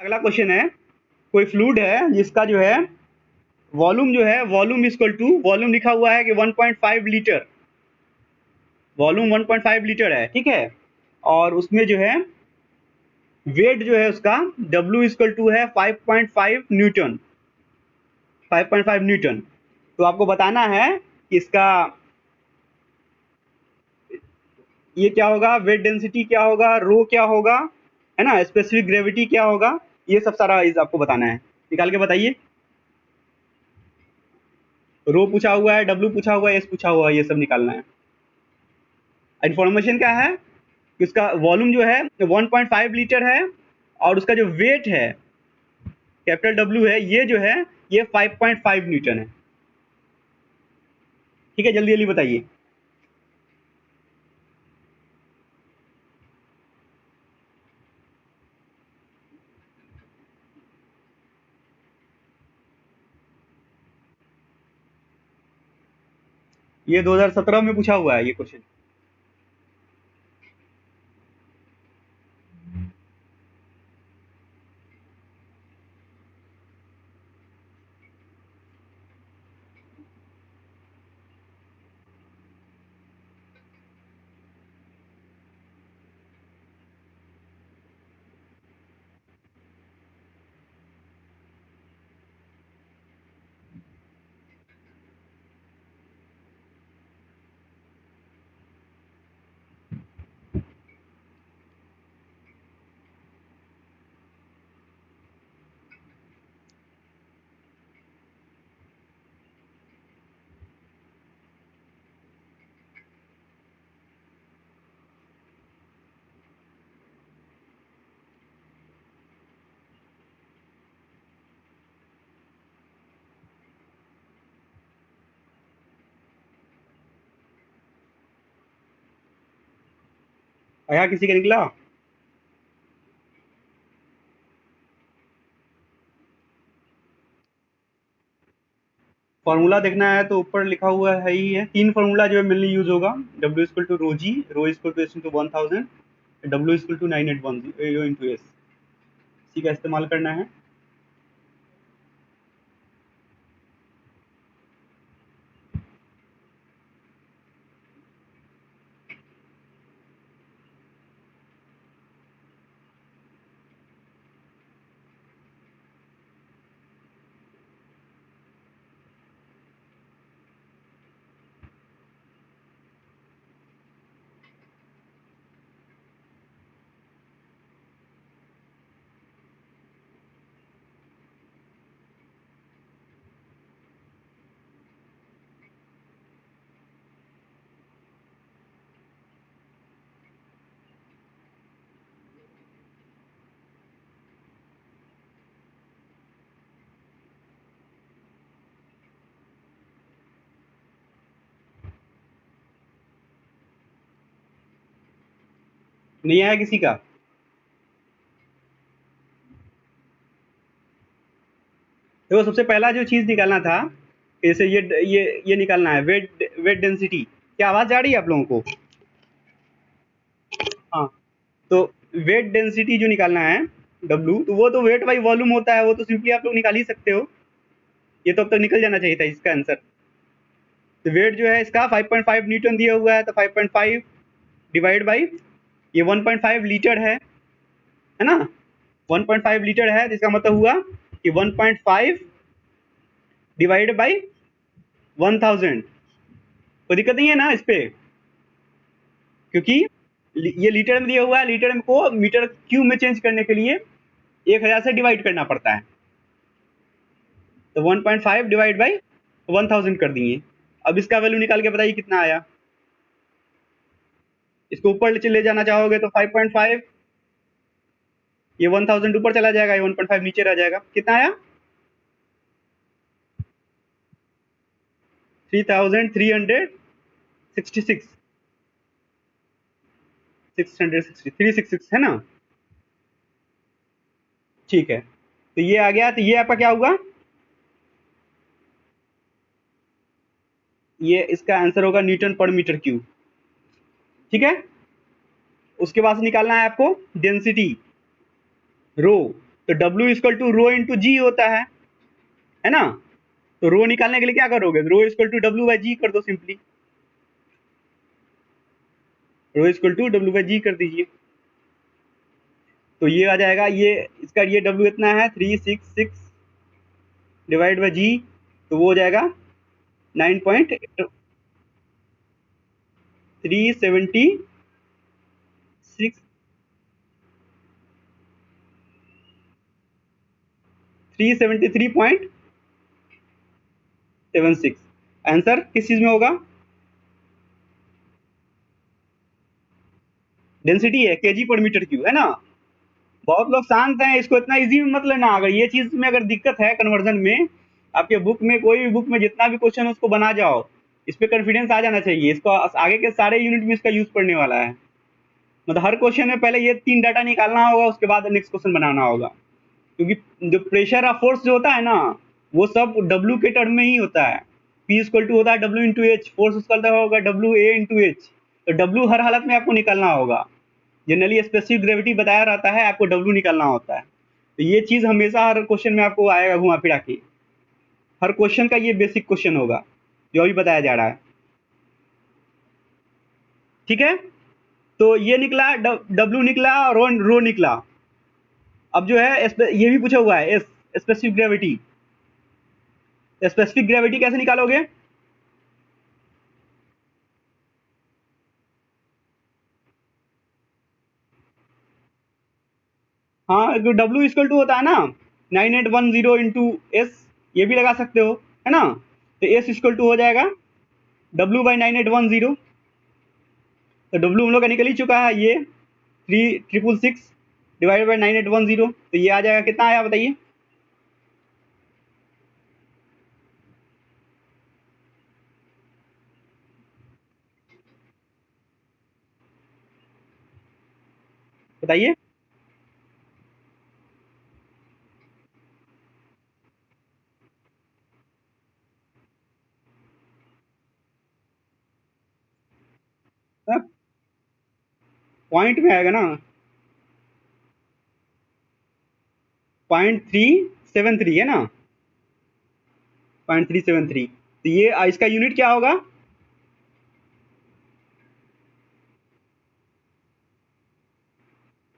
अगला क्वेश्चन है, कोई फ्लूइड है जिसका जो है वॉल्यूम जो है, वॉल्यूम इक्वल टू, वॉल्यूम लिखा हुआ है कि 1.5 लीटर, वॉल्यूम 1.5 लीटर है, ठीक है, और उसमें जो है वेट जो है उसका W इक्वल टू है 5.5 न्यूटन, 5.5 न्यूटन। तो आपको बताना है कि इसका ये क्या होगा, वेट डेंसिटी क्या होगा, रो क्या होगा, है ना, स्पेसिफिक ग्रेविटी क्या होगा, ये सब सारा इस आपको बताना है। निकाल के बताइए। रो पूछा हुआ है, डब्ल्यू पूछा हुआ है, एस पूछा हुआ है, ये सब निकालना है। इन्फॉर्मेशन क्या है कि उसका वॉल्यूम जो है 1.5 लीटर है और उसका जो वेट है कैपिटल डब्ल्यू है, ये जो है ये 5.5 न्यूटन है। ठीक है, जल्दी जल्दी बताइए। ये 2017 में पूछा हुआ है ये क्वेश्चन। आया किसी का निकला? फॉर्मूला देखना है तो ऊपर लिखा हुआ है ही है, 3 फॉर्मूला जो है मेनली यूज होगा। W equal to rho G, rho equal to S into 1000, W equal to 9810 into S, इसी का इस्तेमाल करना है। नहीं आया किसी का? देखो, सबसे पहला जो चीज निकालना था, जैसे ये निकालना है वेट, वेट डेंसिटी। क्या आवाज जा रही है आप लोगों को? हाँ, तो वेट डेंसिटी जो निकालना है W, तो वो तो वेट बाई वॉल्यूम होता है, वो तो सिंपली आप लोग निकाल ही सकते हो। ये तो अब तक निकल जाना चाहिए था इसका आंसर। तो वेट जो है इसका 5.5 न्यूटन दिया हुआ है, तो 5.5 डिवाइड बाई ये 1.5 लीटर है ना, 1.5 लीटर है, तो इसका मतलब हुआ कि 1.5 डिवाइड बाई 1000। कोई दिक्कत नहीं है ना इस पे, क्योंकि ये लीटर में दिया हुआ है, लीटर को मीटर क्यूब में चेंज करने के लिए 1000 से डिवाइड करना पड़ता है, तो 1.5 डिवाइड बाई 1000 कर दिए। अब इसका वैल्यू निकाल के बताइए कितना आया। इसको ऊपर ले जाना चाहोगे तो 5.5, ये 1000 ऊपर चला जाएगा, ये 1.5 नीचे रह जाएगा। कितना आया? 3366, 366 है ना। ठीक है, तो ये आ गया, तो ये आपका क्या हुआ, ये इसका आंसर होगा न्यूटन पर मीटर क्यूब। ठीक है, उसके बाद निकालना है आपको डेंसिटी रो। तो W equal to rho into g होता है ना। तो रो निकालने के लिए क्या करोगे, rho equal to W by g कर दो simply, rho equal to W by g कर दीजिए। तो ये आ जाएगा, ये इसका ये W इतना है 366 डिवाइड बाई जी, तो वो हो जाएगा 9.376 373.76। आंसर किस चीज में होगा, डेंसिटी है, केजी पर मीटर क्यूब, है ना। बहुत लोग शांत हैं, इसको इतना इजी में मत लेना। अगर ये चीज में अगर दिक्कत है कन्वर्जन में, आपके बुक में कोई भी बुक में जितना भी क्वेश्चन उसको बना जाओ, इस पे कॉन्फिडेंस आ जाना चाहिए। इसको आगे के सारे यूनिट में इसका यूज पड़ने वाला है। मतलब हर क्वेश्चन में पहले ये 3 डाटा निकालना होगा, उसके बाद नेक्स्ट क्वेश्चन बनाना होगा। क्योंकि जो प्रेशर और फोर्स जो होता है ना, वो सब W के टर्म में ही होता है। P इक्वल टू होता है W इंटू एच, फोर्स उसका होगा W A इंटू एच। तो W हर हालत में आपको निकालना होगा। जनरली स्पेसिफिक ग्रेविटी बताया रहता है, आपको W निकालना होता है। तो ये चीज हमेशा हर क्वेश्चन में आपको आएगा घुमा फिरा के। हर क्वेश्चन का ये बेसिक क्वेश्चन होगा जो अभी बताया जा रहा है। ठीक है, तो ये निकला, W निकला, रो निकला। अब जो है ये भी पूछा हुआ है स्पेसिफिक ग्रेविटी। स्पेसिफिक ग्रेविटी कैसे निकालोगे, हाँ W इक्वल टू होता है ना 9810 इंटू एस, ये भी लगा सकते हो, है ना। तो एस इक्वल टू हो जाएगा W बाई 9810। तो W हम लोग का निकल ही चुका है, ये 3666 डिवाइड बाई 9810। तो ये आ जाएगा, कितना आया बताइए, बताइए। पॉइंट में आएगा ना, 0.373 है ना, 0.373। तो ये इसका यूनिट क्या होगा,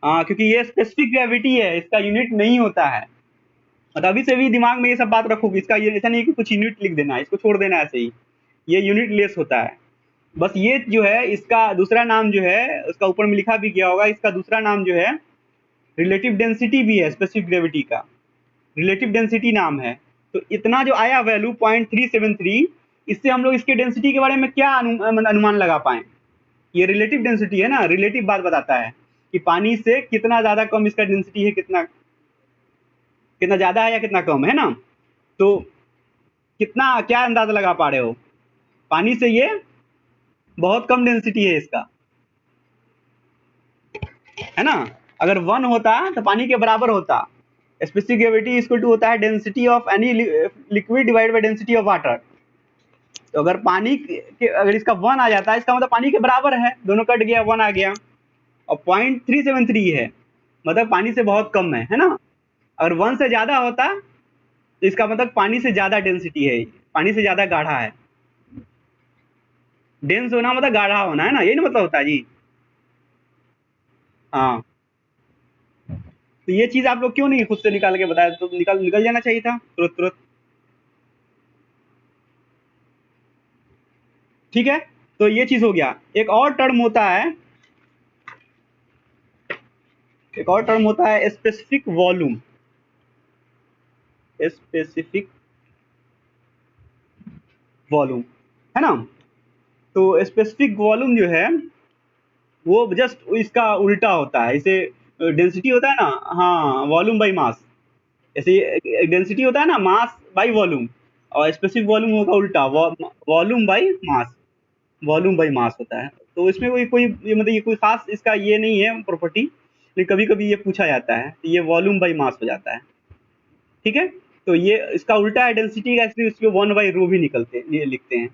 हाँ क्योंकि ये स्पेसिफिक ग्रेविटी है, इसका यूनिट नहीं होता है। मतलब अभी से भी दिमाग में ये सब बात रखोगे, इसका ये ऐसा नहीं कि कुछ यूनिट लिख देना, इसको छोड़ देना ऐसे ही, ये यूनिट लेस होता है। बस ये जो है इसका दूसरा नाम जो है, उसका ऊपर में लिखा भी गया होगा, इसका दूसरा नाम जो है रिलेटिव डेंसिटी भी है, स्पेसिफिक ग्रेविटी का रिलेटिव डेंसिटी नाम है। तो इतना जो आया वैल्यू 0.373, इससे हम लोग इसके डेंसिटी के बारे में क्या अनुमान लगा पाए। ये रिलेटिव डेंसिटी है ना, रिलेटिव बात बताता है कि पानी से कितना ज्यादा कम इसका डेंसिटी है, कितना कितना ज्यादा है या कितना कम है ना। तो कितना क्या अंदाजा लगा पा रहे हो, पानी से ये बहुत कम डेंसिटी है इसका, है ना। अगर 1 होता तो पानी के बराबर होता। स्पेसिफिक ग्रेविटी इक्वल टू होता है density of any liquid divide by density of water. तो अगर पानी के अगर इसका 1 आ जाता है, इसका मतलब पानी के बराबर है, दोनों कट गया, 1 आ गया। और 0.373 है, मतलब पानी से बहुत कम है ना। अगर 1 से ज्यादा होता तो इसका मतलब पानी से ज्यादा डेंसिटी है, पानी से ज्यादा गाढ़ा है। डेंस होना मतलब गाढ़ा होना, है ना, यही ना मतलब होता है जी। हाँ, तो ये चीज आप लोग क्यों नहीं खुद से निकाल के बताया, तो निकल निकल जाना चाहिए था तुरंत तुरंत। ठीक है, तो ये चीज हो गया। एक और टर्म होता है, एक और टर्म होता है स्पेसिफिक वॉल्यूम। स्पेसिफिक वॉल्यूम, है ना। तो स्पेसिफिक वॉल्यूम जो है वो जस्ट इसका उल्टा होता है। इसे डेंसिटी होता है ना, हाँ, वॉल्यूम बाई मास। ऐसे डेंसिटी होता है ना, मास बाई वॉल्यूम, और स्पेसिफिक वॉल्यूम होगा उल्टा, volume by mass, volume by mass होता है। तो इसमें कोई कोई मतलब ये कोई खास इसका ये नहीं है प्रॉपर्टी, लेकिन कभी कभी ये पूछा जाता है, तो ये वॉल्यूम बाई मास हो जाता है। ठीक है, तो ये इसका उल्टा है डेंसिटी का, इसलिए इसको 1 बाई रो भी निकलते ये लिखते हैं।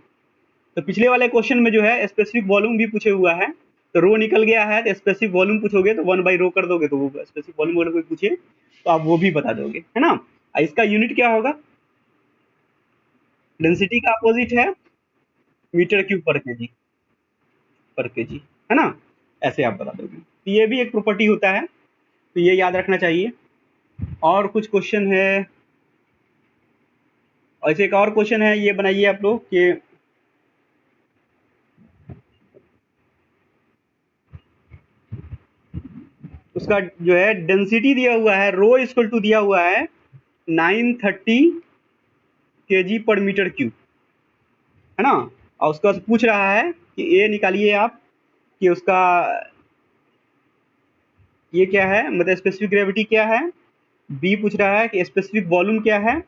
तो पिछले वाले क्वेश्चन में जो है स्पेसिफिक वॉल्यूम भी पूछे हुआ है, तो रो निकल गया है, तो स्पेसिफिक वॉल्यूम पूछोगे तो 1 बाई रो कर दोगे, तो वो स्पेसिफिक वॉल्यूम अगर कोई पूछे तो आप वो भी बता दोगे, है ना। इसका यूनिट क्या होगा, डेंसिटी का अपोजिट है मीटर क्यूब पर केजी, है ना, ऐसे आप बता दोगे। तो ये भी एक प्रॉपर्टी होता है, तो ये याद रखना चाहिए। और कुछ क्वेश्चन है, ऐसे एक और क्वेश्चन है, ये बनाइए आप लोग कि उसका जो है डेंसिटी दिया हुआ है, रो इक्वल टू दिया हुआ है 930 केजी पर मीटर क्यूब, है ना। और उसके बाद पूछ रहा है कि ए निकालिए आप कि उसका ये क्या है, मतलब स्पेसिफिक ग्रेविटी क्या है। बी पूछ रहा है कि स्पेसिफिक वॉल्यूम क्या है,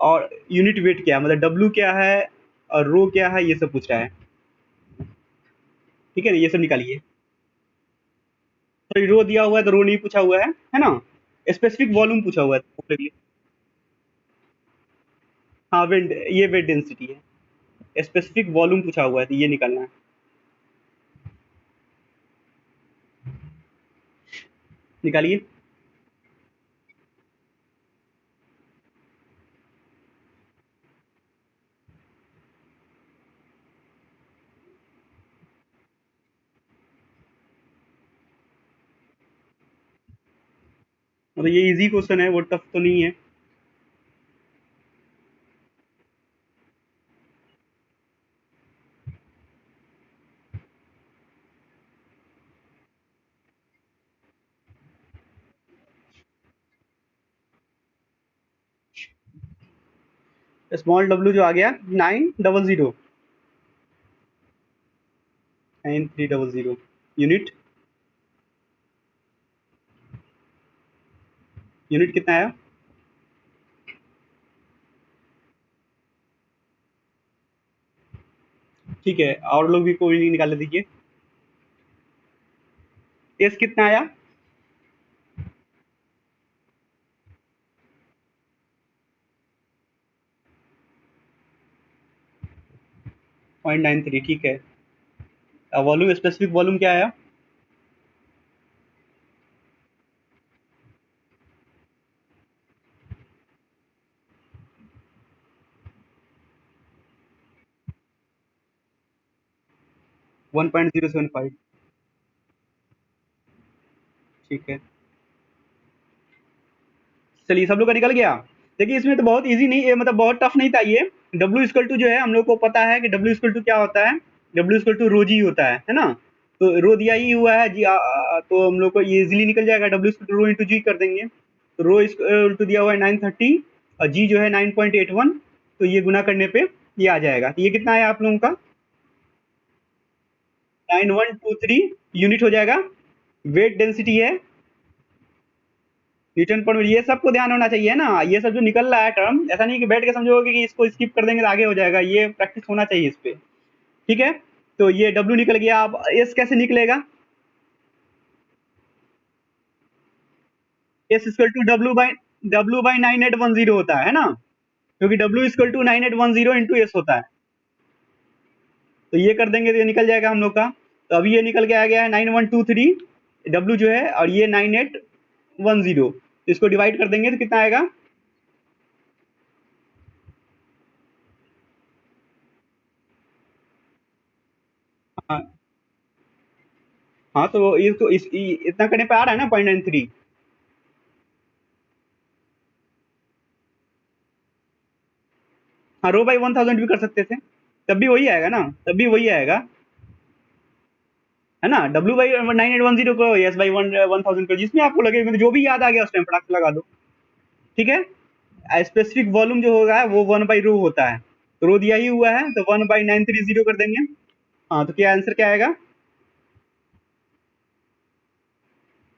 और यूनिट वेट क्या है, मतलब डब्ल्यू क्या है और रो क्या है, ये सब पूछ रहा है। ठीक है ना, ये सब निकालिए। तो रो दिया हुआ है तो रो नहीं पूछा हुआ है ना। स्पेसिफिक वॉल्यूम पूछा हुआ है। हाँ, वेट, ये वेट डेंसिटी है। स्पेसिफिक वॉल्यूम पूछा हुआ है तो ये निकालना है। निकालिए। मतलब ये इजी क्वेश्चन है, वो टफ तो नहीं है। स्मॉल डब्ल्यू जो आ गया 900, 9300। यूनिट, यूनिट कितना आया। ठीक है, और लोग भी कोई निकाल दीजिए। एस कितना आया। 0.93, ठीक है। वॉल्यूम, स्पेसिफिक वॉल्यूम क्या आया। 1.075, ठीक है। चलिए, सब लोग का निकल गया। देखिए, इसमें तो बहुत इजी नहीं है, मतलब बहुत टफ नहीं था ये। डब्ल्यू इक्वल टू जो है, हम लोग को पता है कि डब्ल्यू इक्वल टू क्या होता है। डब्ल्यू इक्वल टू रो जी होता है ना। तो रो दिया ही हुआ है जी, तो हम लोग को ये इजिली निकल जाएगा। W equal to rho into g कर देंगे, तो रो इक्वल टू दिया हुआ है 930 और जी जो है 9.81, तो ये गुना करने पे ये आ जाएगा। तो ये कितना है आप लोगों का, 9123 यूनिट हो जाएगा। वेट डेंसिटी है न्यूटन पर मीटर। ये सबको ध्यान होना चाहिए ना, ये सब जो निकल रहा है टर्म, ऐसा नहीं कि बैठ के समझोगे कि इसको स्किप कर देंगे तो आगे हो जाएगा, ये प्रैक्टिस होना चाहिए इस पे। ठीक है, तो ये डब्ल्यू निकल गया। अब एस कैसे निकलेगा। S equal to W by 9810 होता है ना, क्योंकि W equal to 9810 into S होता है। तो ये कर देंगे तो ये निकल जाएगा हम लोग का। तो अभी ये निकल के आ गया है 9123 डब्ल्यू जो है, और ये 9810, तो इसको डिवाइड कर देंगे तो कितना आएगा। हाँ, हाँ, तो इसको इतना करने पे आ रहा है ना 0.93। हाँ, रो बाई 1000 भी कर सकते थे, तब भी वही आएगा ना, तब भी वही आएगा, है ना। डब्ल्यू बाई 9810 को एस बाई 1000 को, जिसमें आपको लगे, मतलब जो भी याद आ गया उस टाइम फटाक से लगा दो। ठीक है। स्पेसिफिक वॉल्यूम जो होगा वो 1/रो होता है, तो रो दिया ही हुआ है तो 1/930 कर देंगे। हाँ, तो क्या आंसर क्या आएगा,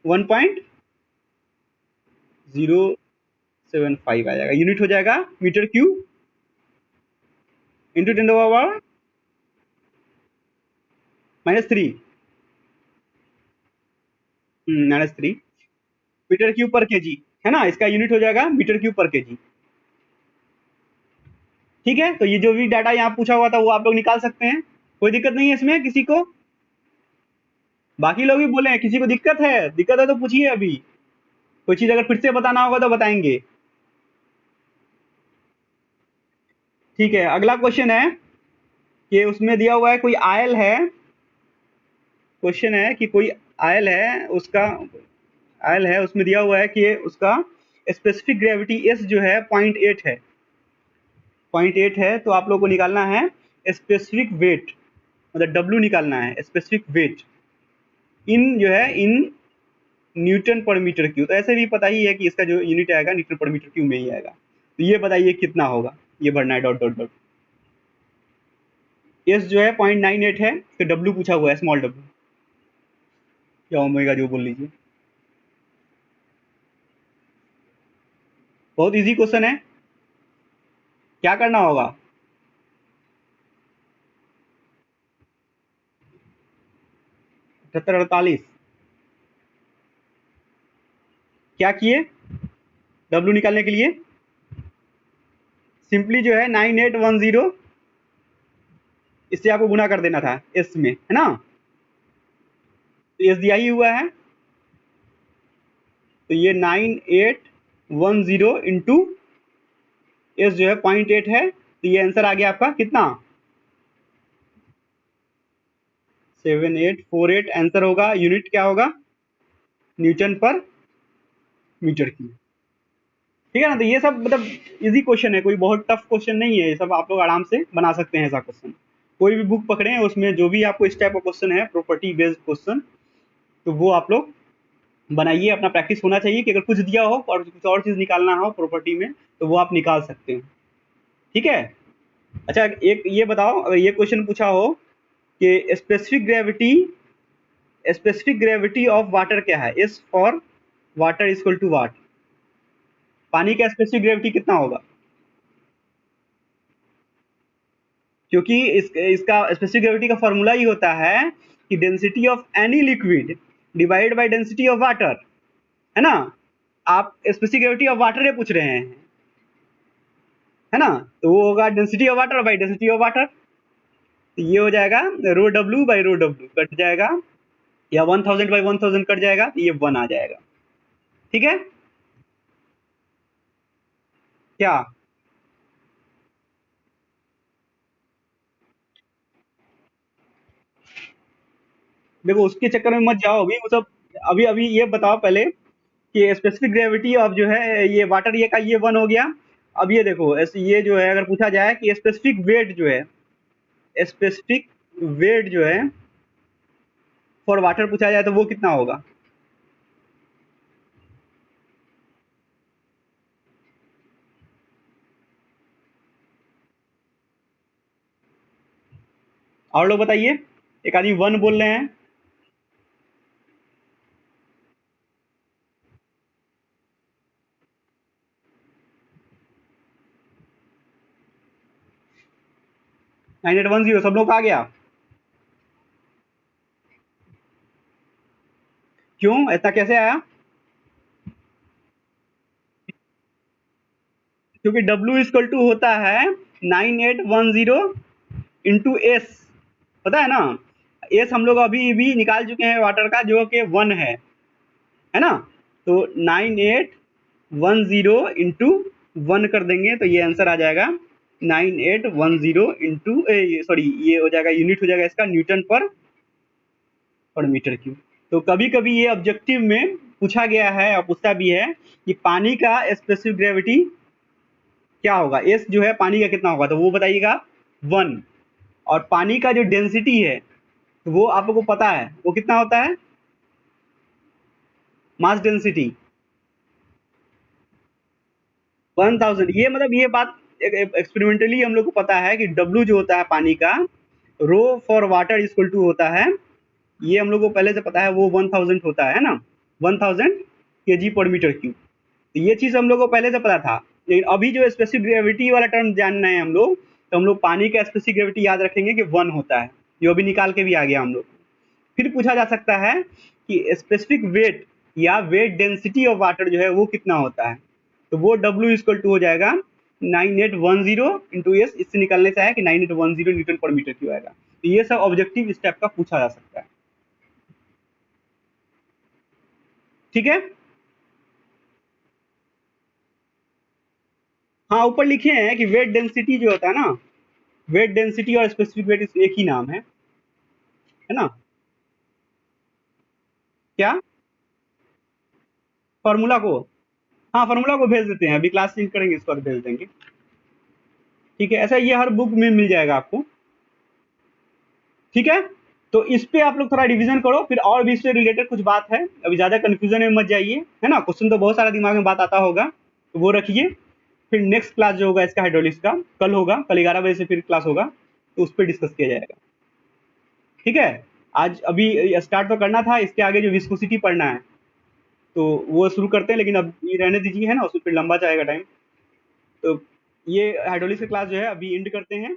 1.075 आ जाएगा। यूनिट हो जाएगा metre cube into 10⁻³ -3 metre cube पर केजी, है ना। इसका यूनिट हो जाएगा मीटर क्यूब पर केजी। ठीक है, तो ये जो भी डाटा यहाँ पूछा हुआ था वो आप लोग निकाल सकते हैं, कोई दिक्कत नहीं है इसमें किसी को। बाकी लोग भी बोले हैं किसी को दिक्कत है, दिक्कत है तो पूछिए अभी। कोई चीज अगर फिर से बताना होगा तो बताएंगे। ठीक है, अगला क्वेश्चन है कि उसमें दिया हुआ है कोई आयल है, क्वेश्चन है कि कोई आयल है, उसका आयल है, उसमें दिया हुआ है कि उसका स्पेसिफिक ग्रेविटी एस जो है 0.8 है, 0.8 है। तो आप लोग को निकालना है स्पेसिफिक वेट, मतलब डब्ल्यू निकालना है, स्पेसिफिक वेट इन जो है इन न्यूटन पर मीटर क्यूब। तो ऐसे भी पता ही है कि इसका जो यूनिट आएगा न्यूटन पर मीटर क्यूब में ही आएगा। तो ये बताइए कितना होगा, ये भरना है डॉट डॉट डॉट। एस जो है 0.98 है, तो डब्ल्यू पूछा हुआ है, स्मॉल डब्ल्यू या ओमेगा जो बोल लीजिए। बहुत इजी क्वेश्चन है, क्या करना होगा? 78 48 क्या किए डब्ल्यू निकालने के लिए? सिंपली जो है 9810 इससे आपको गुना कर देना था एस में, है ना? तो एस दिया ही हुआ है, तो ये 9810 इंटू एस जो है 0.8 है, तो ये आंसर आ गया आपका कितना? 7848 आंसर होगा। यूनिट क्या होगा? न्यूटन पर मीटर क्यूब। ठीक है ना? तो ये सब मतलब इजी क्वेश्चन है, कोई बहुत टफ क्वेश्चन नहीं है, ये सब आप लोग आराम से बना सकते हैं ऐसा क्वेश्चन। कोई भी बुक पकड़े उसमें जो भी आपको इस टाइप का क्वेश्चन है, प्रॉपर्टी बेस्ड क्वेश्चन, तो वो आप लोग बनाइए। अपना प्रैक्टिस होना चाहिए कि अगर कुछ दिया हो और कुछ और चीज़ निकालना हो प्रॉपर्टी में, तो वो आप निकाल सकते हो। ठीक है? अच्छा, एक ये बताओ, अगर ये क्वेश्चन पूछा हो कि स्पेसिफिक ग्रेविटी ऑफ वाटर क्या है? S for water equal to what. पानी का स्पेसिफिक ग्रेविटी कितना होगा? क्योंकि इसका स्पेसिफिक ग्रेविटी का फॉर्मूला ही होता है कि density of any liquid divide by density of water, है ना? आप स्पेसिफिक ग्रेविटी ऑफ वाटर ही पूछ रहे हैं, है ना? तो वो होगा density of water by density of water. तो ये हो जाएगा rho W by rho W cut जाएगा, या 1000 बाई 1000 कट जाएगा, तो ये 1 आ जाएगा। ठीक है? क्या? देखो उसके चक्कर में मत जाओ अभी, वो सब अभी अभी ये बताओ पहले कि स्पेसिफिक ग्रेविटी ऑफ जो है ये वाटर, ये का ये 1 हो गया। अब ये देखो ये जो है अगर पूछा जाए कि स्पेसिफिक वेट जो है, स्पेसिफिक वेट जो है फॉर वाटर पूछा जाए तो वो कितना होगा? और लोग बताइए, एक आदमी 1 बोल रहे हैं। नाइन एट वन जीरो सब लोग का आ गया? क्यों ऐसा कैसे आया? क्योंकि W इक्वल टू होता है 9810 इंटू एस, पता है ना? एस हम लोग अभी भी निकाल चुके हैं वाटर का, जो कि 1 है ना? तो 9810 इंटू 1 कर देंगे तो ये आंसर आ जाएगा 9810 इंटू, सॉरी ये हो जाएगा, यूनिट हो जाएगा इसका न्यूटन पर मीटर क्यूब। तो कभी कभी ये ऑब्जेक्टिव में पूछा गया है और पूछता भी है कि पानी का स्पेसिफिक ग्रेविटी क्या होगा, एस जो है पानी का कितना होगा, तो वो बताइएगा 1। और पानी का जो डेंसिटी है तो वो आप लोगों को पता है वो कितना होता है, मास डेंसिटी 1000। ये मतलब ये बात एक्सपेरिमेंटली हम लोग को पता है कि डब्ल्यू जो होता है पानी का, rho for water equal to होता है, ये हम लोग को पहले से पता है, वो 1000 होता है ना, 1000 kg पर मीटर क्यूब। तो ये चीज़ हम लोग को पहले से पता था। लेकिन अभी जो स्पेसिफिक ग्रेविटी वाला टर्म जानना है हम लोग, तो हम लोग पानी का स्पेसिफिक ग्रेविटी याद रखेंगे कि 1 होता है, जो अभी निकाल के भी आ गया हम लोग। फिर पूछा जा सकता है कि स्पेसिफिक वेट या वेट डेंसिटी ऑफ वाटर जो है वो कितना होता है, तो वो W इक्वल टू हो जाएगा 9810 इंटू एस। इससे निकलने से है कि 9810 न्यूटन पर मीटर क्यूब आएगा। तो ये सब ऑब्जेक्टिव इस टाइप का पूछा जा सकता है। ठीक है? हाँ, ऊपर लिखे हैं कि वेट डेंसिटी जो होता है ना, वेट डेंसिटी और स्पेसिफिक वेट एक ही नाम है ना? क्या? फॉर्मूला को? हाँ, फॉर्मूला को भेज देते हैं, अभी क्लास चेंज करेंगे इसको और भेज देंगे। ठीक है, ऐसा ये हर बुक में मिल जाएगा आपको। ठीक है, तो इस पे आप लोग थोड़ा रिवीजन करो, फिर और भी इससे रिलेटेड कुछ बात है, अभी ज़्यादा कन्फ्यूजन में मत जाइए, है ना? क्वेश्चन तो बहुत सारा दिमाग में बात आता होगा, तो वो रखिए। फिर नेक्स्ट क्लास जो होगा इसका हाइड्रोलिक्स का कल होगा, कल 11 बजे से फिर क्लास होगा, तो उस पर डिस्कस किया जाएगा। ठीक है, आज अभी स्टार्ट तो करना था, इसके आगे जो विस्कोसिटी पढ़ना है तो वो शुरू करते हैं, लेकिन अब ये रहने दीजिए, है ना? उसमें फिर लंबा जाएगा टाइम। तो ये हाइड्रोलिक्स का क्लास जो है अभी एंड करते हैं।